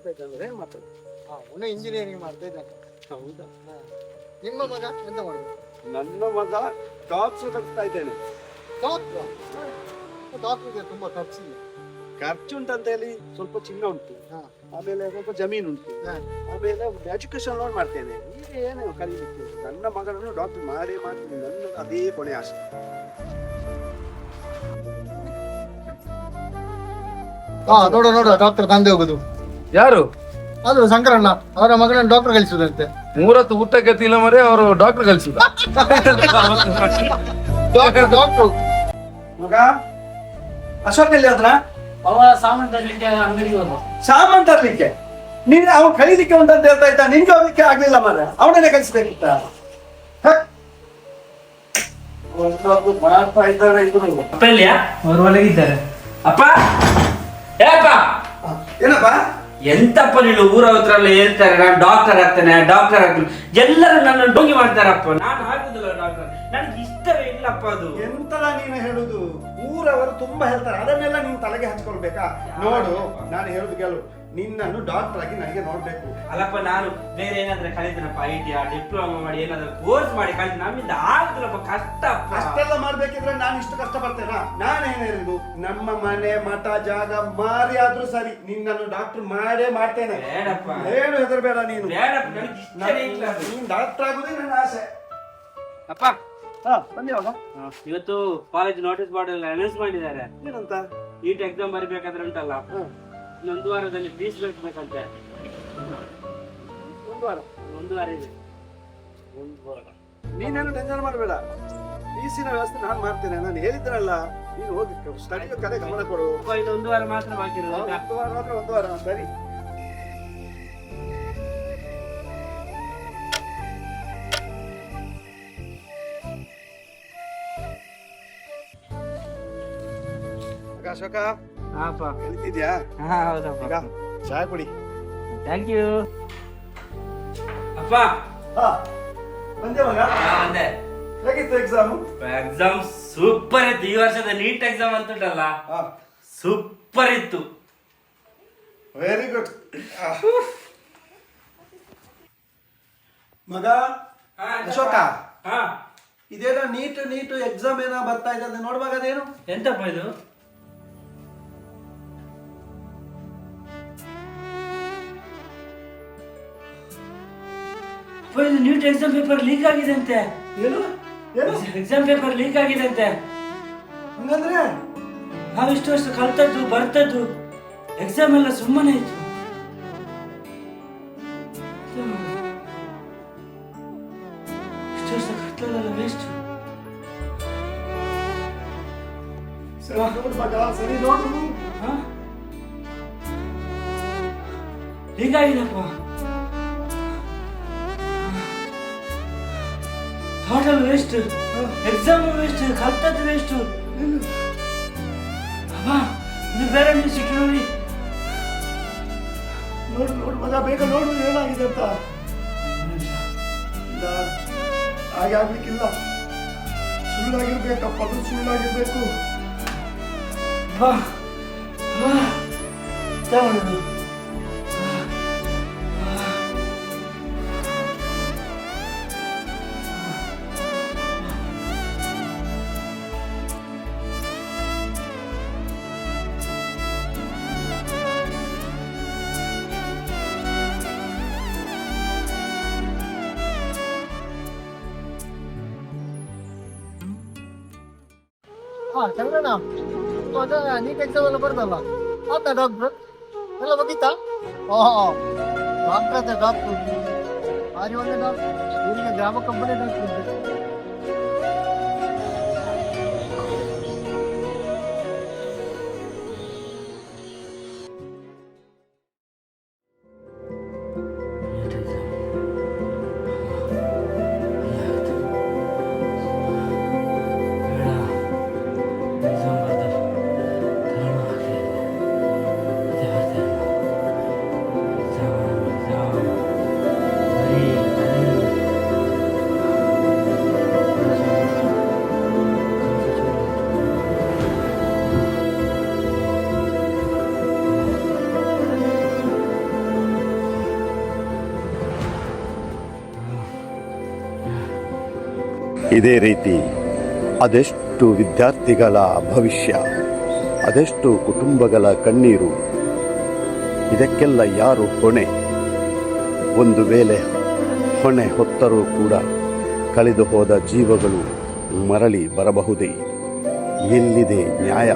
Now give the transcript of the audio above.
ಮಾಡ್ತಾ ಇದ್ದಾನೆ ಮಾತಾಡಿ. ಅವನು ಇಂಜಿನಿಯರಿಂಗ್ ಮಾಡ್ತಾ ಇದ್ದಾನೆ. ಹೌದಾ? ನಿಮ್ಮ ಮಗ ಎಂತ ಮಾಡುದು? ನನ್ನ ಮಗ ಡಾಕ್ಟರ್ ಕಲಿಸ್ತಾ ಇದ್ದೇನೆ. ಡಾಕ್ಟರ್ಗೆ ತುಂಬಾ ಖರ್ಚಿಲ್ಲ. ಖರ್ಚು ಉಂಟಂತ ಹೇಳಿ ಸ್ವಲ್ಪ ಚಿನ್ನ ಉಂಟು, ಆಮೇಲೆ ಸ್ವಲ್ಪ ಜಮೀನು ಉಂಟು, ಆಮೇಲೆ ಎಜುಕೇಶನ್ ಲೋನ್ ಮಾಡ್ತೇನೆ. ಈಗ ಏನು ಕಲಿಲಿಕ್ಕೆ ನನ್ನ ಮಗಳನ್ನು ಡಾಕ್ಟರ್ ಮಾಡೇ ಮಾಡ್ತೀನಿ. ನನ್ನ ಅದೇ ಕೊನೆ ಆಸೆ. ನೋಡ ನೋಡ ಡಾಕ್ಟರ್ ತಂದೆ ಹೋಗುದು. ಯಾರು? ಅದು ಶಂಕರಣ್ಣ, ಅವರ ಮಗನನ್ನು ಡಾಕ್ಟರ್ ಕಲಿಸುದಂತೆ. 3 ಹೊತ್ತು ಊಟಕ್ಕೆ ತಿಲ್ಲ ಮರೆ ಅವರು ಡಾಕ್ಟರ್ ಕಲಿಸುದ. ಡಾಕ್ಟರ್ ಮಗ ಅಶೋಕ್ ಎಲ್ಲಿ ಹೋದ್ರ? ಅವ ಸಾಮಾನ್ ತರ್ಲಿಕ್ಕೆ ಅಂಗಡಿಗೆ ಹೋದ. ಸಾಮಾನ್ ತರ್ಲಿಕ್ಕೆ? ನೀನ್ ಅವ್ನು ಕಲೀಲಿಕ್ಕೆ ಉಂಟಂತ ಹೇಳ್ತಾ ಇದ್ದ, ನಿನ್ಗೆ ಹೋಗ್ಲಿಕ್ಕೆ ಆಗ್ಲಿಲ್ಲ ಮಾರ. ಅವನನ್ನೇ ಕಲಿಸ್ಬೇಕಿತ್ತ? ಮಾಡ್ತಾ ಇದ್ದಾರೆ ಇದ್ರು. ಅಪ್ಪ ಇಲ್ಲಿಯಾ? ಅವ್ರ ಒಳಗಿದ್ದಾರೆ. ಅಪ್ಪ ಏಪ್ಪ, ಏನಪ್ಪ? ಎಂತಪ್ಪ ನೀನು ಊರ ಹತ್ರ ಎಲ್ಲ ಹೇಳ್ತಾರೆ ನಾನು ಡಾಕ್ಟರ್ ಆಗ್ತೇನೆ ಎಲ್ಲರೂ ನನ್ನ ಡೋಂಗಿ ಮಾಡ್ತಾರಪ್ಪ. ನಾನು ಆಗುದಿಲ್ಲ ಡಾಕ್ಟರ್, ನನಗೆ ಇಷ್ಟವೇ ಇಲ್ಲಪ್ಪ ಅದು. ಎಂತದ ನೀನು ಹೇಳುದು? ಊರವರು ತುಂಬಾ ಹೇಳ್ತಾರೆ, ಅದನ್ನೆಲ್ಲ ನೀನು ತಲೆಗೆ ಹಚ್ಕೊಳ್ಬೇಕಾ? ನೋಡು, ನಾನು ಹೇಳುದು ಕೇಳು, ನಿನ್ನನ್ನು ಡಾಕ್ಟರ್ ಆಗಿ ನನಗೆ ನೋಡ್ಬೇಕು. ಅಲ್ಲಪ್ಪ, ನಾನು ಬೇರೆ ಏನಾದ್ರೆ ಕಲಿತೀನಪ್ಪ, ಐಟಿಐ ಡಿಪ್ಲೊಮಾ ಮಾಡಿ ಏನಾದ್ರು ಕೋರ್ಸ್ ಮಾಡಿ ಕಲಿತೀನಿ. ನಮ್ಮಿಂದ ಆಗುದಿಲ್ಲಪ್ಪ, ಕಷ್ಟ. ಅಷ್ಟೆಲ್ಲ ಮಾಡ್ಬೇಕಿದ್ರೆ ನಾನು ಇಷ್ಟು ಕಷ್ಟ ಪಡ್ತೇನಾ? ನಾನೇನು ಹೇಳುದು, ನಮ್ಮ ಮನೆ ಮಠ ಜಾಗ ಮಾರಿ ಆದ್ರೂ ಸರಿ, ನಿನ್ನನ್ನು ಡಾಕ್ಟರ್ ಮಾಡೇ ಮಾಡ್ತೇನೆ. ಬೇಡಪ್ಪ, ಏನು ಹೆದರ್ಬೇಡ ನೀನು. ಬೇಡಪ್ಪ, ನನಗೆ ಇಷ್ಟವೇ ಇಲ್ಲ. ನೀನು ಡಾಕ್ಟರ್ ಆಗುದೇ ನನ್ನ ಆಸೆ. ಅಪ್ಪ ಬಂದಿವಾಗ ಇವತ್ತು ಕಾಲೇಜ್ ನೋಟಿಸ್ ಬೋರ್ಡ್ ಎಲ್ಲ ಅನೌನ್ಸ್ ಮಾಡಿದ್ದಾರೆ. ಏನಂತ? ನೀಟ್ ಎಕ್ಸಾಮ್ ಬರಿಬೇಕಾದ್ರೆ ಉಂಟಲ್ಲ, ಇನ್ನೊಂದು ವಾರದಲ್ಲಿ ಫೀಸ್ ಕಟ್ಟಬೇಕಂತೆ. ಒಂದು ವಾರ ಇದೆ. ನೀನೇನು ಟೆನ್ಷನ್ ಮಾಡಬೇಡ, ಫೀಸಿನ ವ್ಯವಸ್ಥೆ ನಾನು ಮಾಡ್ತೇನೆ. ನಾನು ಹೇಳಿದ್ರಲ್ಲ, ನೀನು ಹೋಗಿ ಸ್ಟಡಿ ಕಡೆ ಗಮನ ಕೊಡು. ಇನ್ನೊಂದು ವಾರ ಮಾತ್ರ ಬಾಕಿ ಇರೋದು. ಒಂದು ವಾರ ಮಾತ್ರ, ಒಂದು ವಾರ ಸರಿ. ಅಶೋಕ, ಹಾಪ ಕಲಿತಿದ್ಯಾ? ಹೌದಪ್ಪ. ಈಗ ಚಹಾ ಕುಡಿ. ಥ್ಯಾಂಕ್ ಯು ಅಪ್ಪ. ಬಂದೆ ಮಗ? ಬಂದೆ. ಹೇಗಿತ್ತು ಎಕ್ಸಾಮು? ಎಕ್ಸಾಮ್ ಸೂಪರ್ ಇತ್ತು. ಈ ವರ್ಷದ ನೀಟ್ ಎಕ್ಸಾಮ್ ಅಂತುಂಟಲ್ಲ, ಸೂಪರ್ ಇತ್ತು. Very good. ಮಗ ಅಶೋಕ, ಇದೇನೋ ನೀಟ್ ಎಕ್ಸಾಮ್ ಏನೋ ಬರ್ತಾ ಇದೆ, ನೋಡ್ವಾಗ ಅದೇನು? ಎಂತಪ್ಪ ಇದು? ಇದು ನೀಟ್ ಎಕ್ಸಾಮ್ ಪೇಪರ್ ಲೀಕ್ ಆಗಿದೆ ಅಂತೆ. ಏನು ಏನು? ಎಕ್ಸಾಮ್ ಪೇಪರ್ ಲೀಕ್ ಆಗಿದೆ ಅಂತೆ. ಹಂಗಂದ್ರೆ ನಾವು ಇಷ್ಟು ವರ್ಷ ಕಲ್ತದ್ದು ಬರ್ತದ್ದು ಎಕ್ಸಾಮ್ ಎಲ್ಲ ಸುಮ್ಮನೆ ಇತ್ತು. ಇಷ್ಟು ವರ್ಷ ಕಲ್ತದಲ್ಲ ವೇಸ್ಟ್. ಸರಿ ನೋಡು. ಹೀಗಾಗಿದಪ್ಪ, ಟೋಟಲ್ ವೇಸ್ಟ್. ಎಕ್ಸಾಮ್ ವೇಸ್ಟ್, ಕಲ್ತದ್ದು ವೇಸ್ಟ್. ಅಮ್ಮ, ಇದು ಬೇರೆ ನೀವು ಸಿಕ್ಕಿ ನೋಡಿ. ನೋಡು ಮಗ, ಬೇಗ ನೋಡು ಏನಾಗಿದೆ ಅಂತ. ಹಾಗೆ ಆಗ್ಲಿಕ್ಕಿಲ್ಲ, ಸುಳ್ಳಾಗಿರ್ಬೇಕಪ್ಪ, ಅದು ಸುಳ್ಳಾಗಿರ್ಬೇಕು. ತಗೊಂಡು ಚಂದ್ರಣ್ಣ, ನೀಟ್ ಎಕ್ಸಾಮ್ ಎಲ್ಲ ಬರ್ದಲ್ಲ, ಆತ ಡಾಕ್ಟ್ರು ಎಲ್ಲ ಮುಗೀತಾ? ಡಾಕ್ಟರ್ ಅದೇ ಡಾಕ್ಟ್ರು, ಭಾರಿ ಒಳ್ಳೆ ಡಾಕ್ಟ್ರು. ಇವರಿಗೆ ಗ್ರಾಮ ಕಂಪನಿ ಡಾಕ್ಟ್ರು ಇದ್ದಾರೆ. ಇದೇ ರೀತಿ ಅದೆಷ್ಟು ವಿದ್ಯಾರ್ಥಿಗಳ ಭವಿಷ್ಯ, ಅದೆಷ್ಟು ಕುಟುಂಬಗಳ ಕಣ್ಣೀರು, ಇದಕ್ಕೆಲ್ಲ ಯಾರು ಹೊಣೆ? ಒಂದು ವೇಳೆ ಹೊಣೆ ಹೊತ್ತರೂ ಕೂಡ ಕಳೆದು ಹೋದ ಜೀವಗಳು ಮರಳಿ ಬರಬಹುದೇ? ಎಲ್ಲಿದೆ ನ್ಯಾಯ?